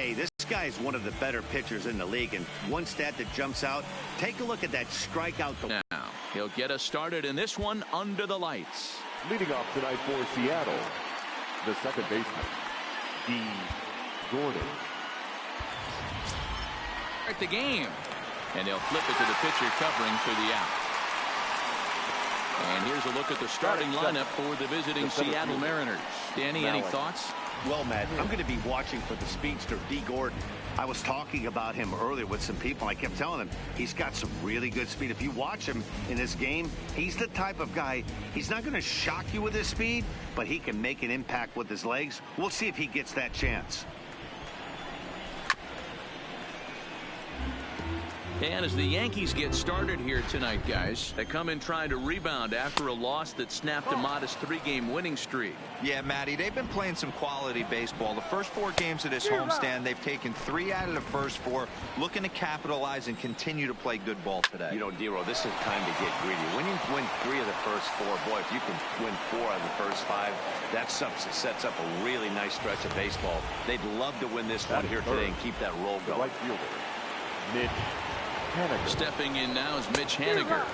Hey, this guy is one of the better pitchers in the league, and one stat that jumps out, take a look at that strikeout. Now, he'll get us started in this one under the lights. Leading off tonight for Seattle, the second baseman, D. Gordon. At the game, and they'll flip it to the pitcher covering for the out. And here's a look at the starting lineup for the visiting Seattle Mariners. Danny, any thoughts? Well, Matt, I'm going to be watching for the speedster, D. Gordon. I was talking about him earlier with some people. I kept telling him he's got some really good speed. If you watch him in this game, he's the type of guy, he's not going to shock you with his speed, but he can make an impact with his legs. We'll see if he gets that chance. And as the Yankees get started here tonight, guys, they come in trying to rebound after a loss that snapped a modest 3-game winning streak. Yeah, Matty, they've been playing some quality baseball. The first 4 games of this homestand, they've taken 3 out of the first 4, looking to capitalize and continue to play good ball today. You know, Dero, this is time to get greedy. When you win 3 of the first 4, boy, if you can win 4 out of the first 5, that sets up a really nice stretch of baseball. They'd love to win this one here today and keep that roll going. Right fielder, Mitch Haniger. Stepping in now is Mitch Haniger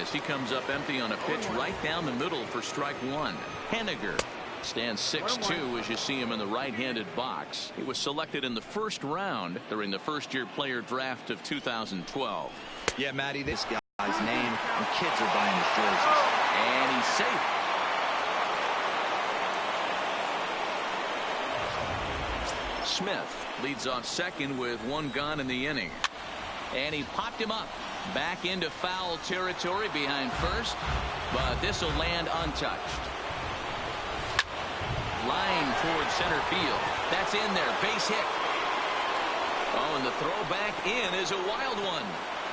as he comes up empty on a pitch right down the middle for strike 1. Haniger stands 6'2" as you see him in the right-handed box. He was selected in the first round during the first-year player draft of 2012. Yeah, Matty, this guy's name, and kids are buying his jerseys. And he's safe. Smith leads off second with 1 gone in the inning. And he popped him up back into foul territory behind first, but this will land untouched. Line towards center field. That's in there. Base hit. Oh, and the throw back in is a wild one.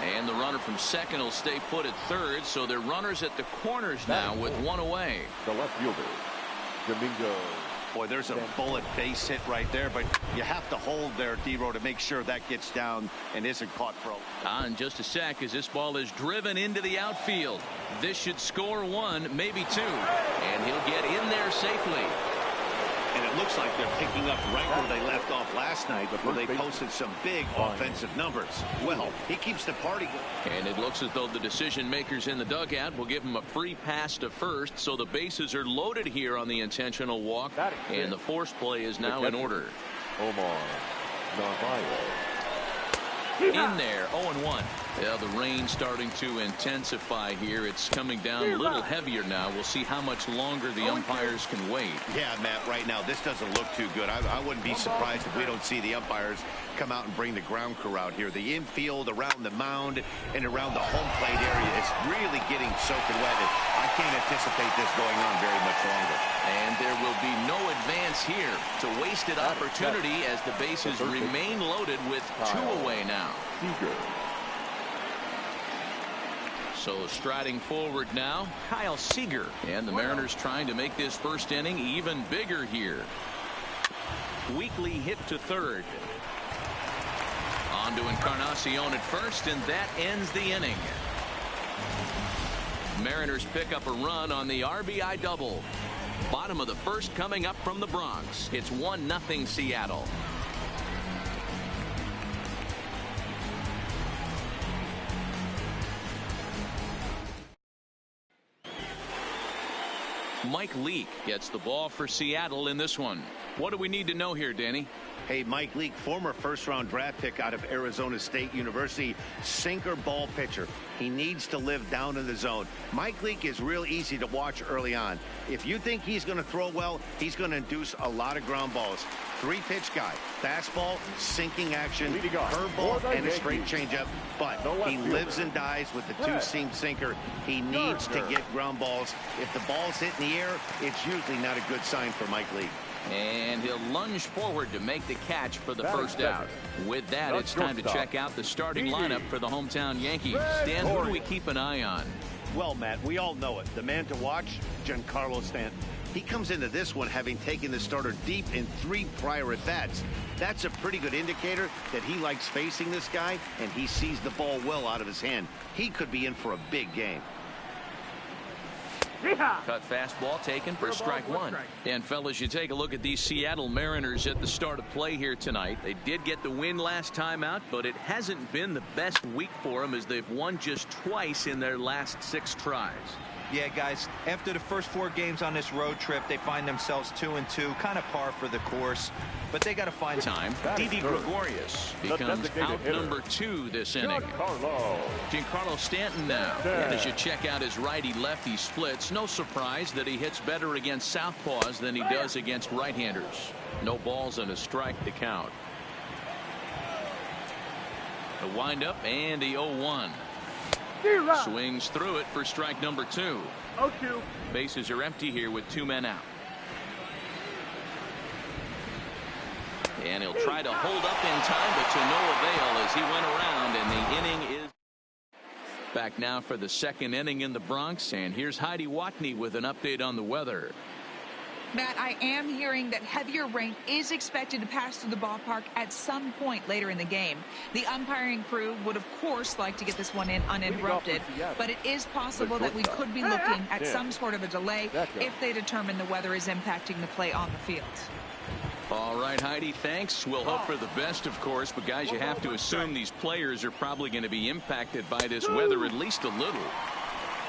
And the runner from second will stay put at third, so they're runners at the corners now with 1 away. The left fielder, Domingo. Boy, there's a bullet base hit right there, but you have to hold there, D-Row, to make sure that gets down and isn't caught for. In just a sec as this ball is driven into the outfield. This should score 1, maybe 2, and he'll get in there safely. And it looks like they're picking up right where they left off last night before they posted some big offensive numbers. Well, he keeps the party going. And it looks as though the decision makers in the dugout will give him a free pass to first, so the bases are loaded here on the intentional walk, and the force play is now in order. Omar Narvaez. In there, 0-1. Yeah, the rain starting to intensify here. It's coming down a little heavier now. We'll see how much longer the umpires can wait. Yeah, Matt, right now this doesn't look too good. I wouldn't be surprised if we don't see the umpires come out and bring the ground crew out here. The infield, around the mound, and around the home plate area is really getting soaking wet. I can't anticipate this going on very much longer. And there will be no advance here. It's a wasted opportunity as the bases remain loaded with 2 away now. So striding forward now, Kyle Seager. And the Mariners trying to make this first inning even bigger here. Weekly hit to third. On to Encarnacion at first, and that ends the inning. Mariners pick up a run on the RBI double. Bottom of the first coming up from the Bronx. It's 1-0 Seattle. Mike Leake gets the ball for Seattle in this one. What do we need to know here, Danny? Hey, Mike Leake, former first-round draft pick out of Arizona State University, sinker ball pitcher. He needs to live down in the zone. Mike Leake is real easy to watch early on. If you think he's going to throw well, he's going to induce a lot of ground balls. 3-pitch guy, fastball, sinking action, curveball, and a straight changeup. But he lives and dies with the 2-seam sinker. He needs to get ground balls. If the ball's hit in the air, it's usually not a good sign for Mike Leake. And he'll lunge forward to make the catch for the first out. With that, it's time to check out the starting lineup for the hometown Yankees. Dan, who do we keep an eye on? Well, Matt, we all know it. The man to watch, Giancarlo Stanton. He comes into this one having taken the starter deep in 3 prior at-bats. That's a pretty good indicator that he likes facing this guy, and he sees the ball well out of his hand. He could be in for a big game. Cut fastball taken for strike one. And fellas, you take a look at these Seattle Mariners at the start of play here tonight. They did get the win last time out, but it hasn't been the best week for them as they've won just twice in their last 6 tries. Yeah, guys, after the first 4 games on this road trip, they find themselves 2-2, kind of par for the course, but they got to find time. Didi Gregorius becomes out number 2 this inning. Giancarlo Stanton now. And as you check out his righty-lefty splits, no surprise that he hits better against southpaws than he does against right-handers. No balls and a strike to count. The windup and the 0-1. Swings through it for strike number 2. 0-2. Bases are empty here with 2 men out. And he'll try to hold up in time, but to no avail as he went around, and the inning is back now for the second inning in the Bronx. And here's Heidi Watney with an update on the weather. Matt, I am hearing that heavier rain is expected to pass through the ballpark at some point later in the game. The umpiring crew would, of course, like to get this one in uninterrupted, but it is possible that we could be looking at some sort of a delay if they determine the weather is impacting the play on the field. All right, Heidi, thanks. We'll hope for the best, of course, but guys, you have to assume these players are probably going to be impacted by this weather at least a little.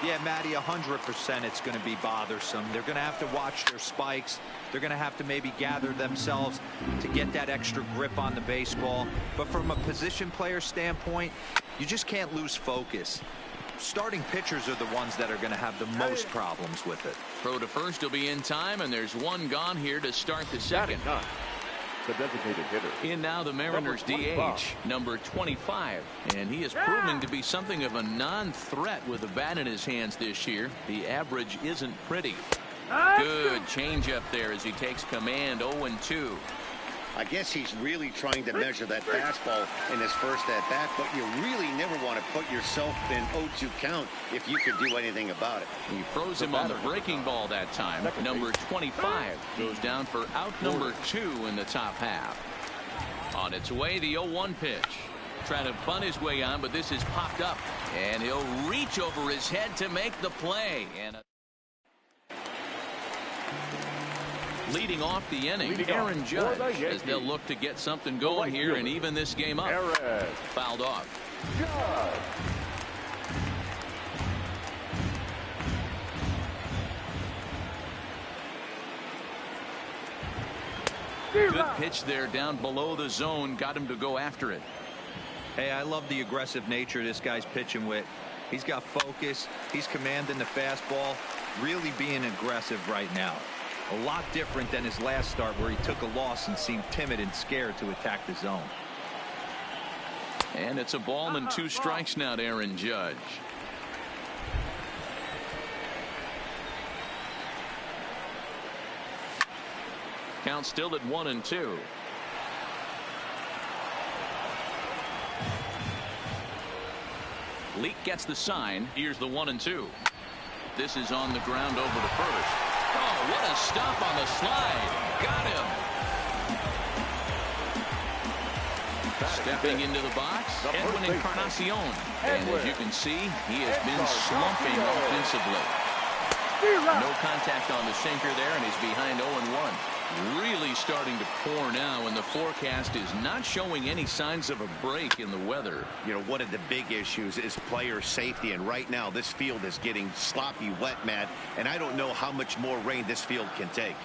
Yeah, Matty, 100% it's going to be bothersome. They're going to have to watch their spikes. They're going to have to maybe gather themselves to get that extra grip on the baseball. But from a position player standpoint, you just can't lose focus. Starting pitchers are the ones that are going to have the most problems with it. Throw to first will be in time, and there's one gone here to start the second. The designated hitter. In now the Mariners DH, number 25, and he is proving to be something of a non-threat with a bat in his hands this year. The average isn't pretty. Good changeup there as he takes command. 0-2. I guess he's really trying to measure that fastball in his first at-bat, but you really never want to put yourself in 0-2 count if you could do anything about it. He throws him on the breaking ball that time. Number 25 goes down for out number 2 in the top half. On its way, the 0-1 pitch. Trying to bunt his way on, but this is popped up, and he'll reach over his head to make the play. And leading off the inning, Aaron Judge, as they'll look to get something going here and even this game up. Fouled off. Good pitch there down below the zone. Got him to go after it. Hey, I love the aggressive nature this guy's pitching with. He's got focus. He's commanding the fastball. Really being aggressive right now. A lot different than his last start where he took a loss and seemed timid and scared to attack the zone. And it's a ball and 2 strikes now to Aaron Judge. Count still at 1-2. Leake gets the sign. Here's the 1-2. This is on the ground over to first. Oh, what a stop on the slide. Got him. Stepping into the box, Edwin Encarnacion. And as you can see, he has been slumping offensively. No contact on the sinker there, and he's behind 0-1. Really starting to pour now, and the forecast is not showing any signs of a break in the weather. You know, one of the big issues is player safety, and right now this field is getting sloppy wet, Matt, and I don't know how much more rain this field can take.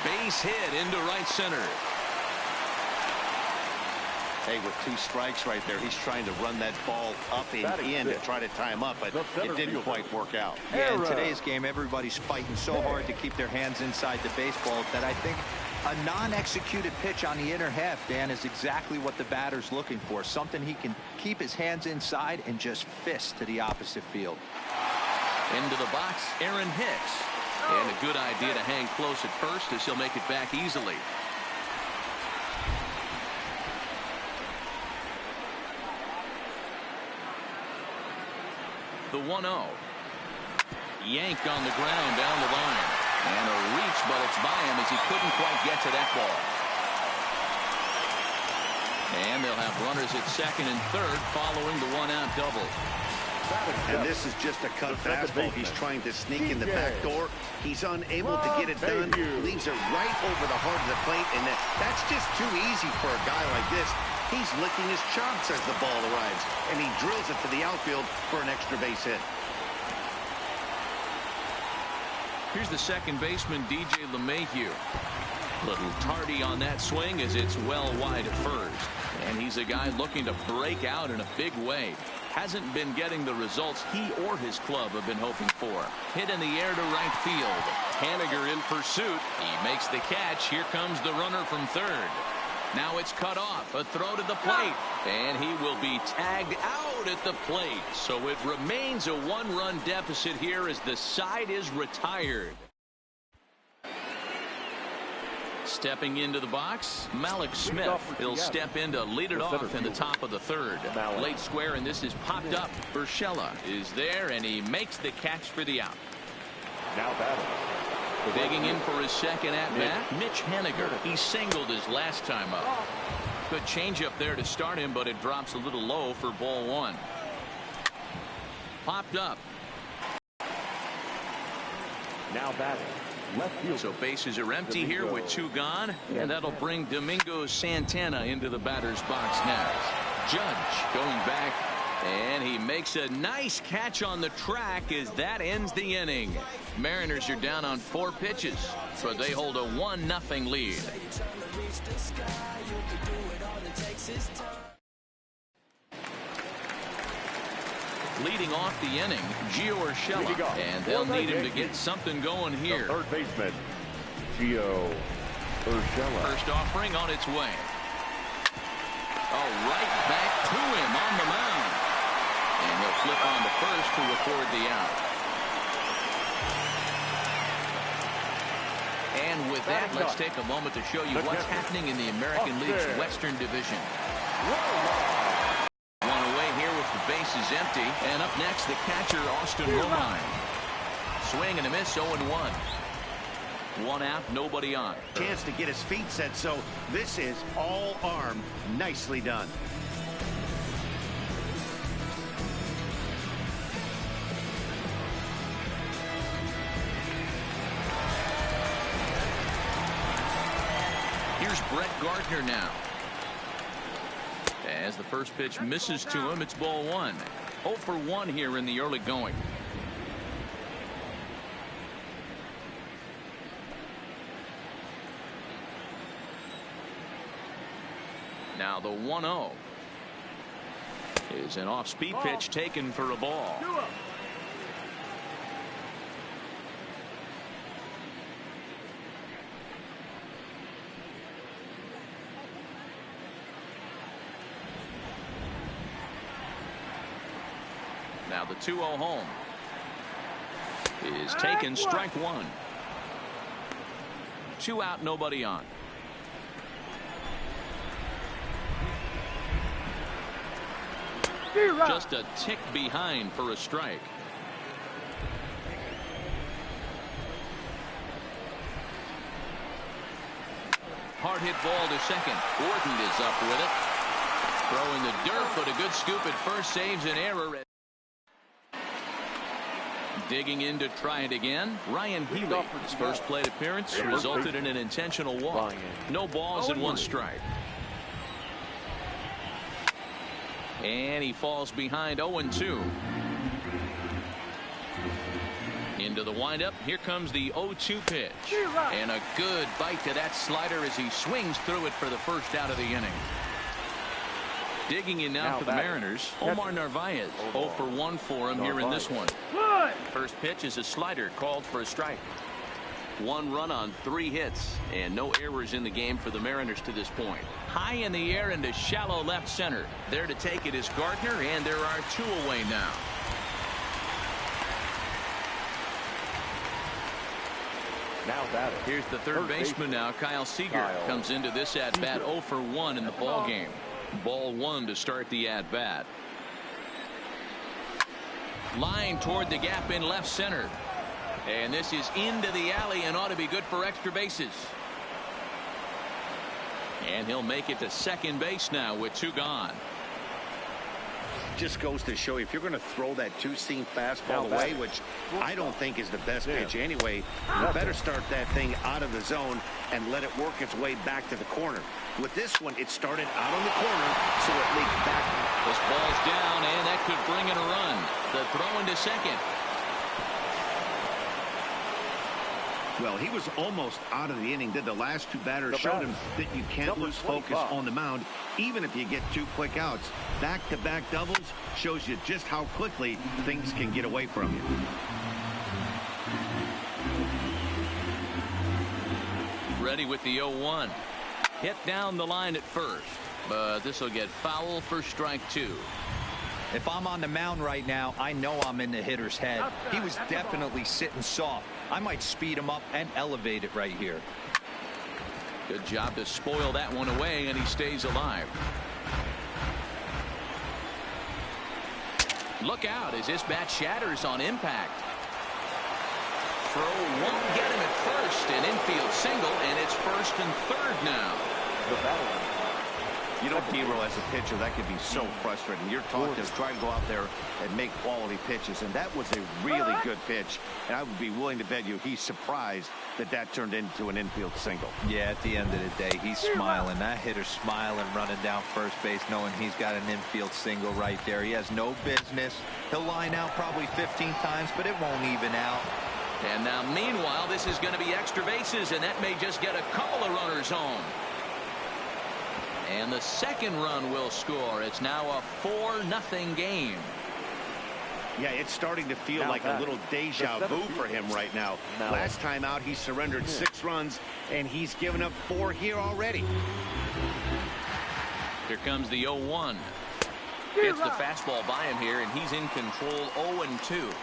Base hit into right center. Hey, with 2 strikes right there, he's trying to run that ball up and in to try to tie him up, but it didn't quite work out. Yeah, in today's game, everybody's fighting so hard to keep their hands inside the baseball that I think a non-executed pitch on the inner half, Dan, is exactly what the batter's looking for. Something he can keep his hands inside and just fist to the opposite field. Into the box, Aaron Hicks. And a good idea to hang close at first as he'll make it back easily. The 1-0. Yanked on the ground down the line. And a reach, but it's by him as he couldn't quite get to that ball. And they'll have runners at second and third following the 1-out double. And this is just a cut fastball. He's trying to sneak in the back door. He's unable to get it done. Leaves it right over the heart of the plate, and that's just too easy for a guy like this. He's licking his chops as the ball arrives, and he drills it to the outfield for an extra base hit. Here's the second baseman, DJ LeMahieu. Little tardy on that swing as it's well wide at first. And he's a guy looking to break out in a big way. Hasn't been getting the results he or his club have been hoping for. Hit in the air to right field. Haniger in pursuit. He makes the catch. Here comes the runner from third. Now it's cut off. A throw to the plate. And he will be tagged out at the plate. So it remains a one-run deficit here as the side is retired. Stepping into the box, Malik Smith. He'll step in to lead it off in the top of the third. Late square, and this is popped up. Urshela is there, and he makes the catch for the out. Now batting. Digging in for his second at-bat, Mitch Haniger. He singled his last time up. Good changeup there to start him, but it drops a little low for ball one. Popped up. Now batting. Left field. So bases are empty here with two gone, and that'll bring Domingo Santana into the batter's box next. Judge going back, and he makes a nice catch on the track as that ends the inning. Mariners are down on 4 pitches, but they hold a 1-0 lead. Leading off the inning, Gio Urshela, and they'll need him to get something going here. Third baseman, Gio Urshela. First offering on its way. Oh, right back to him on the mound. And he'll flip on to first to record the out. And with that, let's take a moment to show you what's happening in the American League's Western Division. One away here with the bases empty. And up next, the catcher, Austin Romine. Swing and a miss, 0-1. One out, nobody on. Chance to get his feet set, so this is all arm. Nicely done. Here's Brett Gardner now. As the first pitch misses to him, it's ball one. 0 for 1 here in the early going. Now the 1-0 is an off-speed pitch taken for a ball. Now the 2-0 home is taken, strike one. 2 out, nobody on. Just a tick behind for a strike. Hard hit ball to second. Gordon is up with it. Throwing the dirt, but a good scoop at first saves an error. Digging in to try it again, Ryan Healy. His first plate appearance resulted in an intentional walk. No balls and 1 strike. And he falls behind 0-2. Into the windup. Here comes the 0-2 pitch. And a good bite to that slider as he swings through it for the first out of the inning. Digging in now for the Mariners, Omar Narvaez. 0 for 1 for him here in this one. First pitch is a slider called for a strike. 1 run on 3 hits, and no errors in the game for the Mariners to this point. High in the air into shallow left center. There to take it is Gardner, and there are 2 away now. Now batting. Here's the third baseman now, Kyle Seager. Comes into this at-bat 0 for 1 in the ball game. Ball 1 to start the at-bat. Line toward the gap in left center. And this is into the alley and ought to be good for extra bases. And he'll make it to second base now with 2 gone. Just goes to show you, if you're going to throw that two-seam fastball away, which I don't think is the best pitch anyway, you better start that thing out of the zone and let it work its way back to the corner. With this one, it started out on the corner, so it leaked back. This ball's down, and that could bring in a run. The throw into second. Well, he was almost out of the inning. Did the last two batters showed him that you can't lose focus on the mound, even if you get 2 quick outs. Back-to-back doubles shows you just how quickly things can get away from you. Ready with the 0-1. Hit down the line at first, but this will get foul for strike 2. If I'm on the mound right now, I know I'm in the hitter's head. He was definitely sitting soft. I might speed him up and elevate it right here. Good job to spoil that one away, and he stays alive. Look out as this bat shatters on impact. Throw won't get him at first, an infield single, and it's first and third now. The battle. You know, Hero, as a pitcher, that could be so frustrating. You're taught to try to go out there and make quality pitches, and that was a really good pitch. And I would be willing to bet you he's surprised that that turned into an infield single. Yeah, at the end of the day, he's smiling. That hitter's smiling, running down first base, knowing he's got an infield single right there. He has no business. He'll line out probably 15 times, but it won't even out. And now, meanwhile, this is going to be extra bases, and that may just get a couple of runners home. And the second run will score. It's now a 4-0 game. Yeah, it's starting to feel like a little deja vu for him right now. Last time out, he surrendered 6 runs, and he's given up 4 here already. Here comes the 0-1. Gets the fastball by him here, and he's in control. 0-2.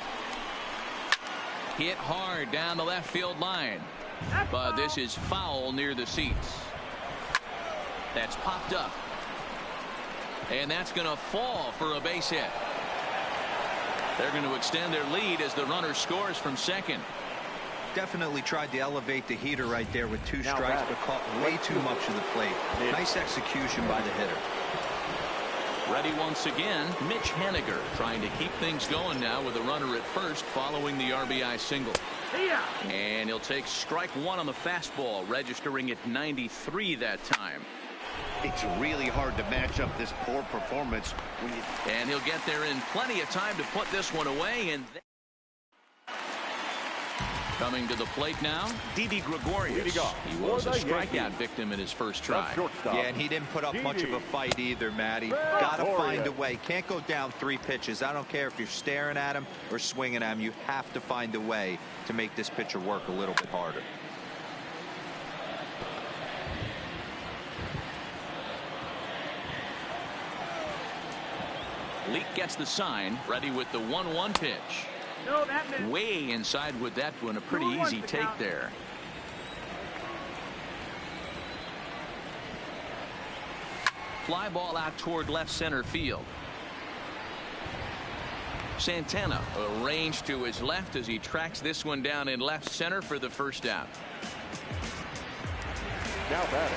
Hit hard down the left field line. But this is foul near the seats. That's popped up. And that's going to fall for a base hit. They're going to extend their lead as the runner scores from second. Definitely tried to elevate the heater right there with 2 strikes, but caught way too much of the plate. Nice execution by the hitter. Ready once again, Mitch Haniger trying to keep things going now with a runner at first following the RBI single. And he'll take strike 1 on the fastball, registering at 93 that time. It's really hard to match up this poor performance. And he'll get there in plenty of time to put this one away. And coming to the plate now, Didi Gregorius. He was a strikeout victim in his first try. Yeah, and he didn't put up much of a fight either, Matty. Gotta find a way. Can't go down 3 pitches. I don't care if you're staring at him or swinging at him. You have to find a way to make this pitcher work a little bit harder. Leak gets the sign, ready with the 1-1 pitch. Way inside with that one, a pretty easy take there. Fly ball out toward left center field. Santana arranged to his left as he tracks this one down in left center for the first out. Now batting.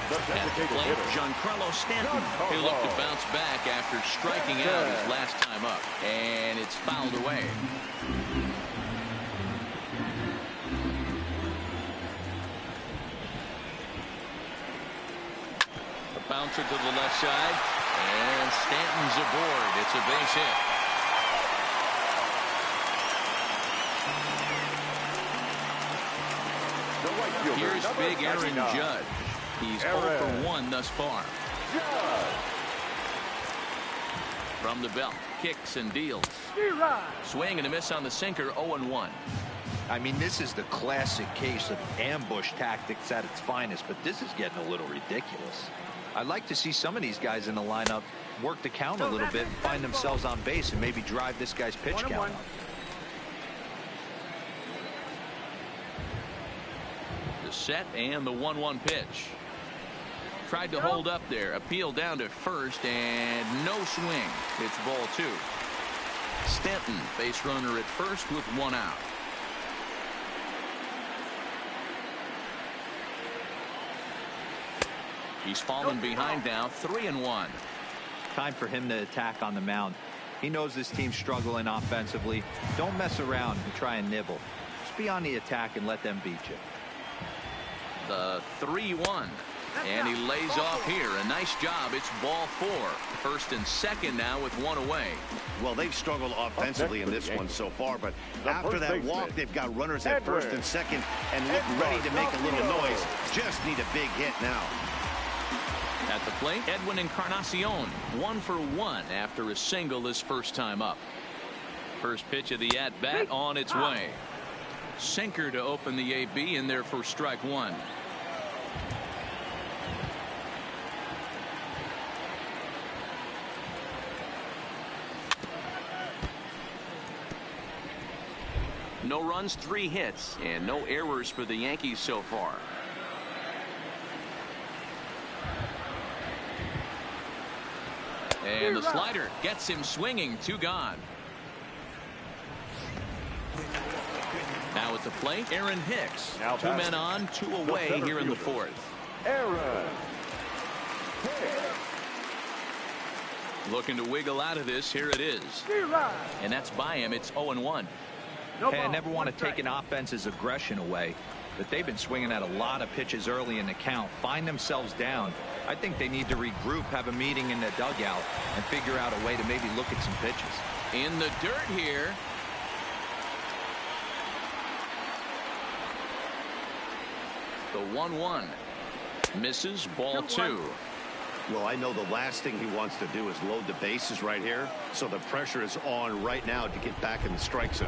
At the plate, Giancarlo Stanton. He'll look to bounce back after striking out his last time up. And it's fouled away. A bouncer to the left side. And Stanton's aboard. It's a base hit. Here's big Aaron Judge. He's 0 for 1 thus far. From the belt, kicks and deals. Swing and a miss on the sinker, 0-1. I mean, this is the classic case of ambush tactics at its finest, but this is getting a little ridiculous. I'd like to see some of these guys in the lineup work the count a little bit and find themselves on base and maybe drive this guy's pitch count up. The set and the 1-1 pitch. Tried to hold up there. Appeal down to first and no swing. It's ball 2. Stanton, base runner at first with 1 out. He's fallen behind now, 3-1. time for him to attack on the mound. He knows this team's struggling offensively. Don't mess around and try and nibble. Just be on the attack and let them beat you. The 3-1. And he lays off here. A nice job. It's ball 4. First and second now with one away. Well, they've struggled offensively in this one so far, but after that walk, they've got runners at first and second and look ready to make a little noise. Just need a big hit now. At the plate, Edwin Encarnacion, 1 for 1 after a single his first time up. First pitch of the at-bat on its way. Sinker to open the AB in there for strike 1. No runs, 3 hits, and no errors for the Yankees so far. And the slider gets him swinging. 2 gone. Now at the plate, Aaron Hicks. 2 men on, 2 away here in the 4th. Aaron Hicks. Looking to wiggle out of this. Here it is. And that's by him. It's 0-1. Hey, I never want to take an offense's aggression away, but they've been swinging at a lot of pitches early in the count, find themselves down. I think they need to regroup, have a meeting in the dugout, and figure out a way to maybe look at some pitches. In the dirt here. The 1-1. Misses, ball 2. Well, I know the last thing he wants to do is load the bases right here, so the pressure is on right now to get back in the strike zone.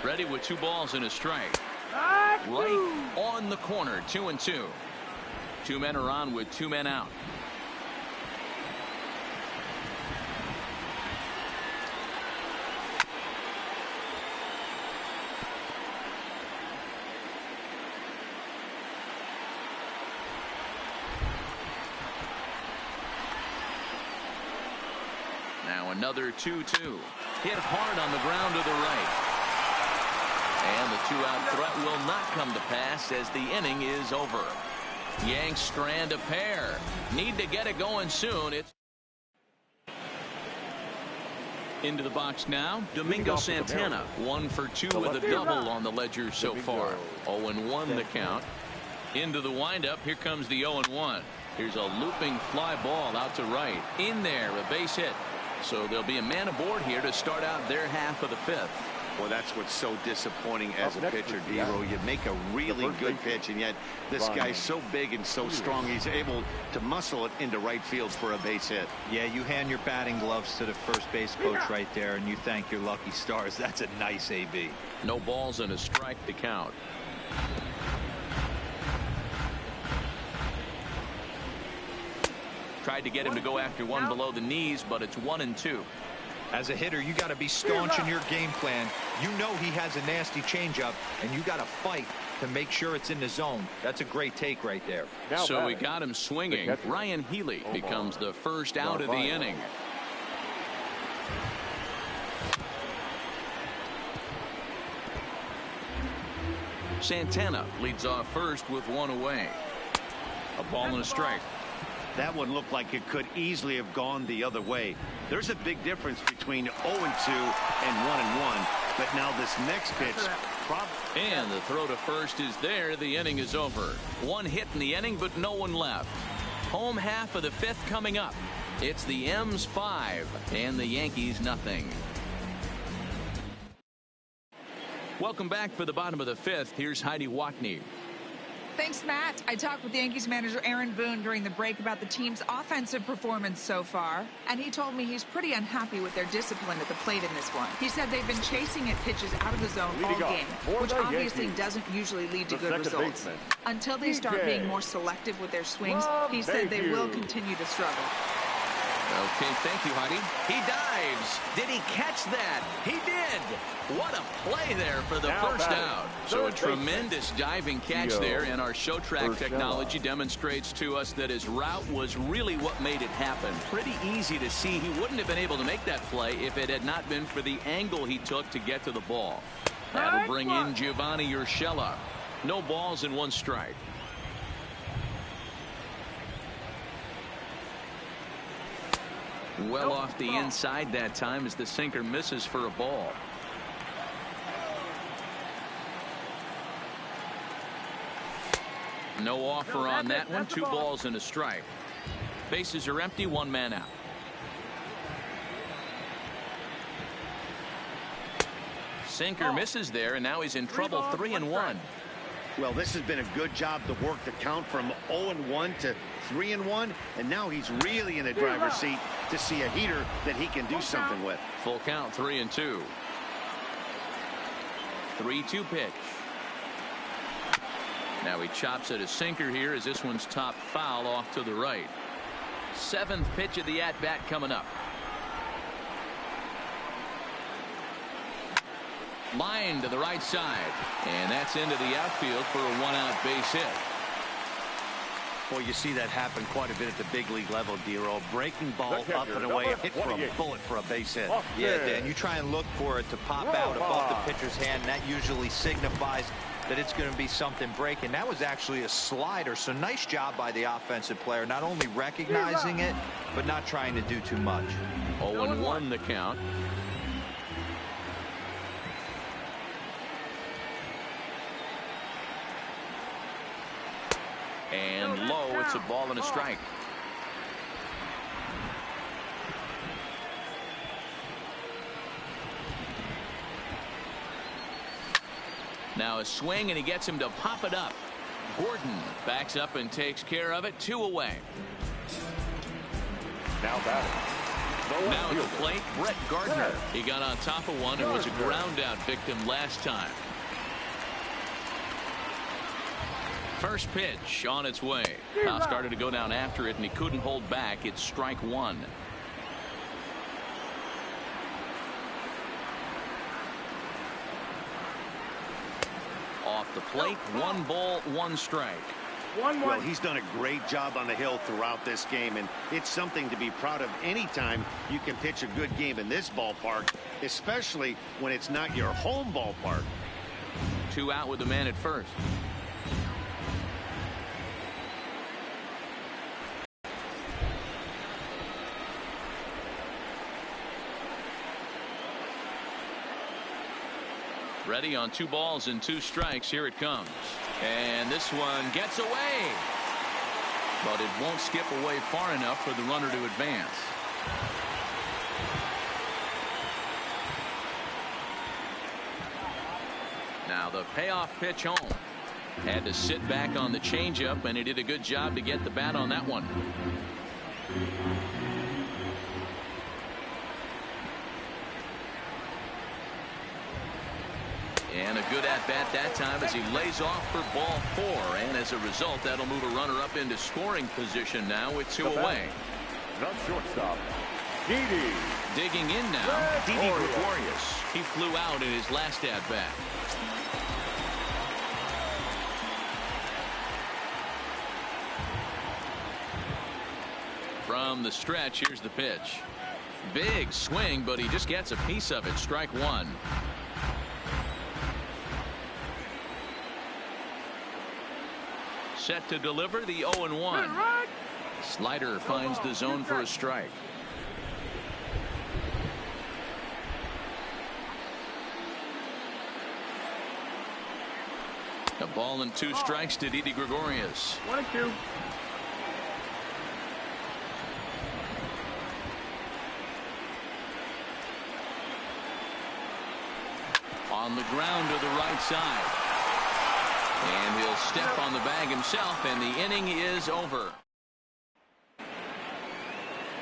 Ready with 2 balls and a strike. Right on the corner, 2-2. 2 men are on with 2 men out. Now another 2-2. Hit hard on the ground to the right. And the 2-out threat will not come to pass as the inning is over. Yanks strand a pair. Need to get it going soon. It's into the box now. Domingo Santana, 1 for 2 with a double on the ledger so far. 0-1 the count. Into the windup. Here comes the 0-1. Here's a looping fly ball out to right. In there, a base hit. So there'll be a man aboard here to start out their half of the 5th. Well, that's what's so disappointing as a pitcher, Dero. You make a really good pitch, and yet this guy's so big and so strong, he's able to muscle it into right field for a base hit. Yeah, you hand your batting gloves to the first base coach right there, and you thank your lucky stars. That's a nice AB. No balls and a strike to count. Tried to get him to go after one below the knees, but it's 1-2. As a hitter, you got to be staunch in your game plan. You know he has a nasty changeup, and you got to fight to make sure it's in the zone. That's a great take right there. So we got him swinging. Ryan Healy becomes the first out of the inning. Santana leads off first with 1 away. A ball and a strike. That one looked like it could easily have gone the other way. There's a big difference between 0-2 and 1-1. But now this next pitch. And the throw to first is there. The inning is over. 1 hit in the inning, but no one left. Home half of the 5th coming up. It's the M's 5 and the Yankees nothing. Welcome back for the bottom of the 5th. Here's Heidi Watney. Thanks, Matt. I talked with Yankees manager Aaron Boone during the break about the team's offensive performance so far, and he told me he's pretty unhappy with their discipline at the plate in this one. He said they've been chasing at pitches out of the zone all game, which obviously doesn't usually lead to good results. Until they start being more selective with their swings, he said they will continue to struggle. Okay, thank you, Heidi. He dives. Did he catch that? He did. What a play there for the first out. So a tremendous diving catch there, and our show track technology demonstrates to us that his route was really what made it happen. Pretty easy to see he wouldn't have been able to make that play if it had not been for the angle he took to get to the ball. That'll bring in Giovanni Urshela. No balls and 1 strike. Well off the inside that time as the sinker misses for a ball. No offer on that one. 2 balls and a strike. Bases are empty. 1 man out. Sinker misses there, and now he's in trouble. 3-1. Well, this has been a good job to work the count from 0-1 to 3-1, and now he's really in the driver's seat to see a heater that he can do something with. Full count. 3-2. 3-2 pitch. Now he chops at a sinker here as this one's top foul off to the right. 7th pitch of the at-bat coming up. Line to the right side, and that's into the outfield for a 1-out base hit. Boy, you see that happen quite a bit at the big league level, Dero. Breaking ball up and away, hit for a bullet for a base hit. Yeah, Dan, you try and look for it to pop out above the pitcher's hand, and that usually signifies that it's going to be something breaking. That was actually a slider, so nice job by the offensive player, not only recognizing it, but not trying to do too much. 0-1 the count. And low, it's a ball and a strike. Now a swing, and he gets him to pop it up. Gordon backs up and takes care of it. 2 away. Now batting. Now at the plate, Brett Gardner. He got on top of one and was a ground out victim last time. First pitch on its way. Now started to go down after it, and he couldn't hold back. It's strike 1. Off the plate, 1 ball, 1 strike. Well, he's done a great job on the hill throughout this game, and it's something to be proud of anytime you can pitch a good game in this ballpark, especially when it's not your home ballpark. 2 out with the man at first. Ready on 2 balls and 2 strikes. Here it comes. And this one gets away. But it won't skip away far enough for the runner to advance. Now the payoff pitch home. Had to sit back on the changeup, and he did a good job to get the bat on that one. And a good at-bat that time as he lays off for ball 4. And as a result, that'll move a runner up into scoring position now with 2 away. Not shortstop. Didi. Digging in now, Didi Gregorius. He flew out in his last at-bat. From the stretch, here's the pitch. Big swing, but he just gets a piece of it. Strike 1. Set to deliver the 0-1. Slider finds the zone for a strike. A ball and 2 strikes to Didi Gregorius. 1-2. On the ground to the right side. And he'll step on the bag himself, and the inning is over.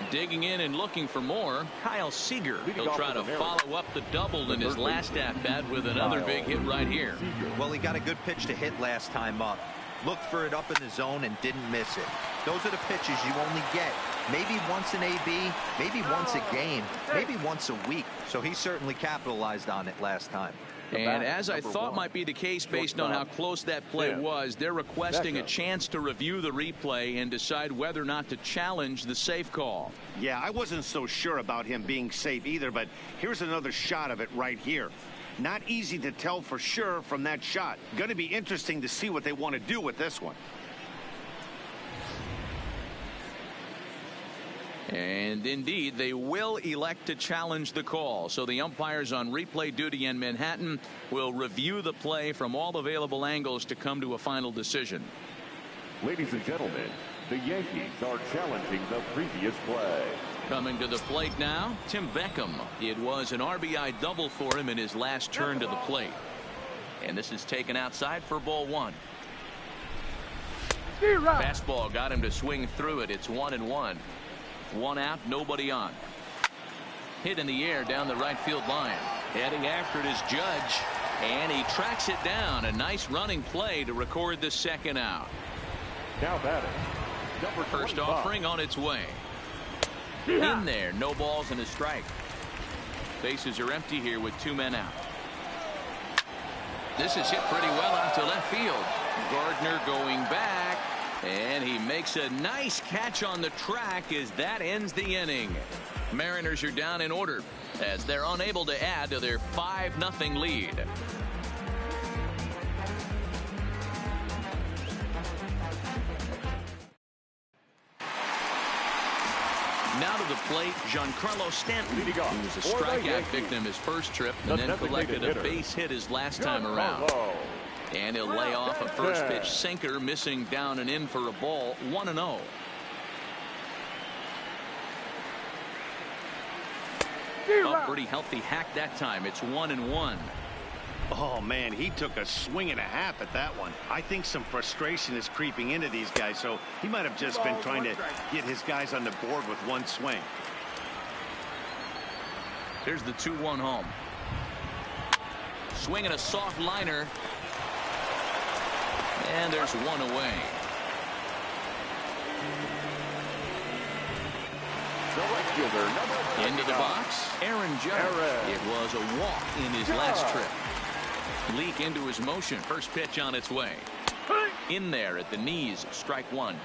Digging in and looking for more, Kyle Seager. He'll try to follow up the double in his last at-bat with another big hit right here. Well, he got a good pitch to hit last time up. Looked for it up in the zone and didn't miss it. Those are the pitches you only get maybe once in AB, maybe once a game, maybe once a week. So he certainly capitalized on it last time. And as I thought might be the case based on how close that play was, they're requesting a chance to review the replay and decide whether or not to challenge the safe call. Yeah, I wasn't so sure about him being safe either, but here's another shot of it right here. Not easy to tell for sure from that shot. Going to be interesting to see what they want to do with this one. And indeed, they will elect to challenge the call. So the umpires on replay duty in Manhattan will review the play from all available angles to come to a final decision. Ladies and gentlemen, the Yankees are challenging the previous play. Coming to the plate now, Tim Beckham. It was an RBI double for him in his last turn to the plate. And this is taken outside for ball one. Fastball got him to swing through it. It's 1-1. One out, nobody on. Hit in the air down the right field line. Heading after it is Judge. And he tracks it down. A nice running play to record the second out. Now batting, number First 25. offering on its way. In there, no balls and a strike. Bases are empty here with 2 men out. This is hit pretty well out to left field. Gardner going back, and he makes a nice catch on the track as that ends the inning. Mariners are down in order as they're unable to add to their 5-0 lead. Now to the plate, Giancarlo Stanton, who was a strikeout victim his first trip and then collected a base hit his last time around. And he'll lay off a first pitch sinker, missing down and in for a ball. 1-0. A pretty healthy hack that time. It's 1-1. Oh, man, he took a swing and a half at that one. I think some frustration is creeping into these guys, so he might have just been trying to get his guys on the board with one swing. Here's the 2-1 home. Swinging a soft liner. And there's one away. Into the box, Aaron Judge. It was a walk in his last trip. Leak into his motion. First pitch on its way. In there at the knees. Strike one.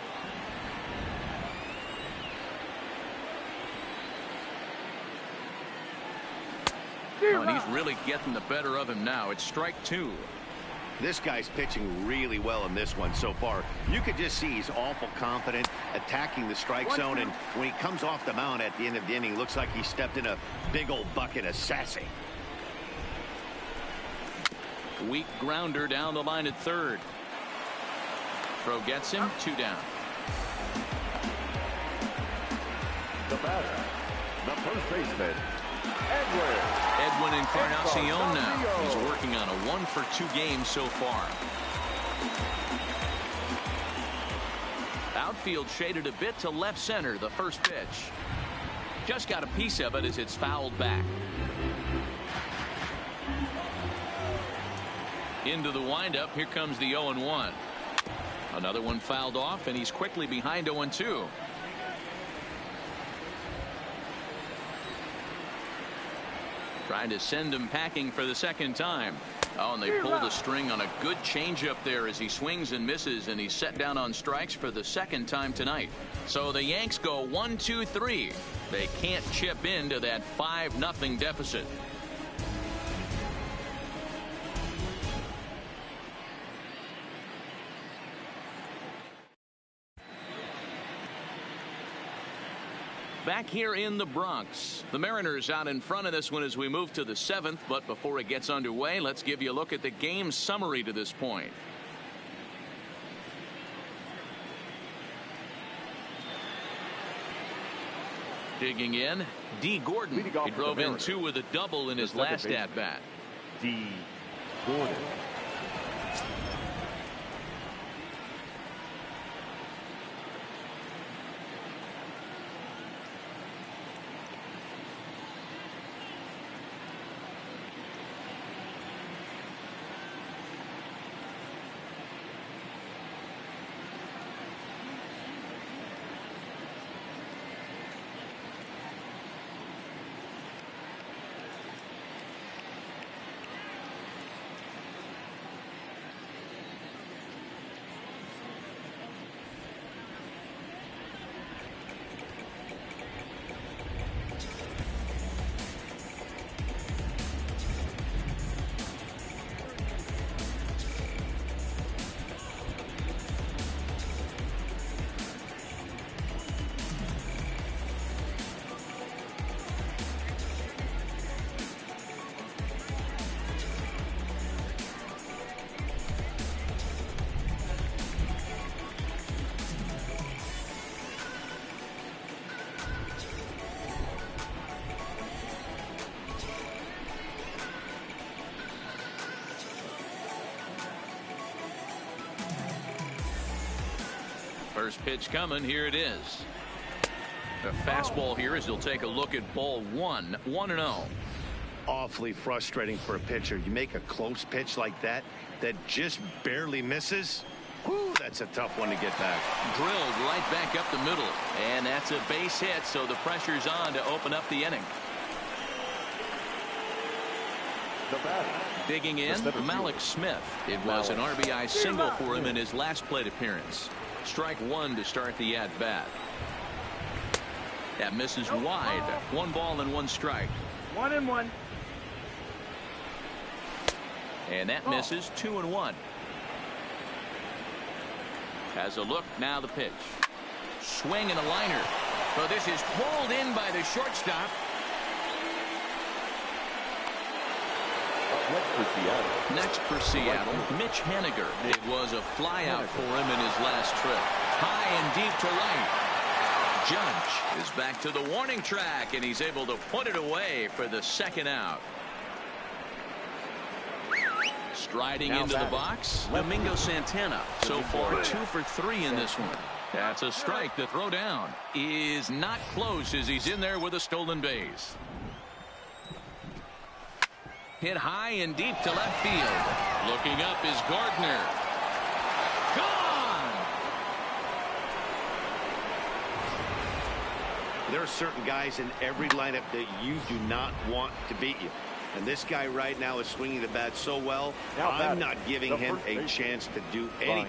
Oh, and he's really getting the better of him now. It's strike two. This guy's pitching really well in this one so far. You could just see he's awful confident attacking the strike zone, and when he comes off the mound at the end of the inning, looks like he stepped in a big old bucket of sassy. Weak grounder down the line at third. Throw gets him. 2 down. The batter, the first baseman, Edwin Encarnacion now. He's working on a 1-for-2 game so far. Outfield shaded a bit to left center. The first pitch. Just got a piece of it as it's fouled back. Into the windup. Here comes the 0-1. Another one fouled off, and he's quickly behind 0-2. Trying to send him packing for the second time. Oh, and they pull the string on a good changeup there as he swings and misses, and he's set down on strikes for the second time tonight. So the Yanks go 1-2-3. They can't chip into that 5-0 deficit. Back here in the Bronx, the Mariners out in front of this one as we move to the 7th. But before it gets underway, let's give you a look at the game summary to this point. Digging in, D. Gordon. He drove in 2 with a double in his last at-bat. D. Gordon. First pitch coming. Here it is. The fastball here as he'll take a look at ball one. 1-0. Awfully frustrating for a pitcher. You make a close pitch like that just barely misses. Whew, that's a tough one to get back. Drilled right back up the middle. And that's a base hit, so the pressure's on to open up the inning. Digging in, Malik Smith. It was an RBI single for him in his last plate appearance. Strike one to start the at-bat. That misses wide. 1 ball and 1 strike. 1-1. And that misses. 2-1. Has a look. Now the pitch. Swing and a liner. So this is pulled in by the shortstop. Next for Seattle, Mitch Haniger. It was a flyout for him in his last trip. High and deep to right. Judge is back to the warning track, and he's able to put it away for the second out. Striding into the box, Domingo Santana. So far, 2 for 3 in this one. That's a strike. The throw down is not close as he's in there with a stolen base. Hit high and deep to left field. Looking up is Gardner. Gone! There are certain guys in every lineup that you do not want to beat you. And this guy right now is swinging the bat so well, I'm not giving him a chance to do anything.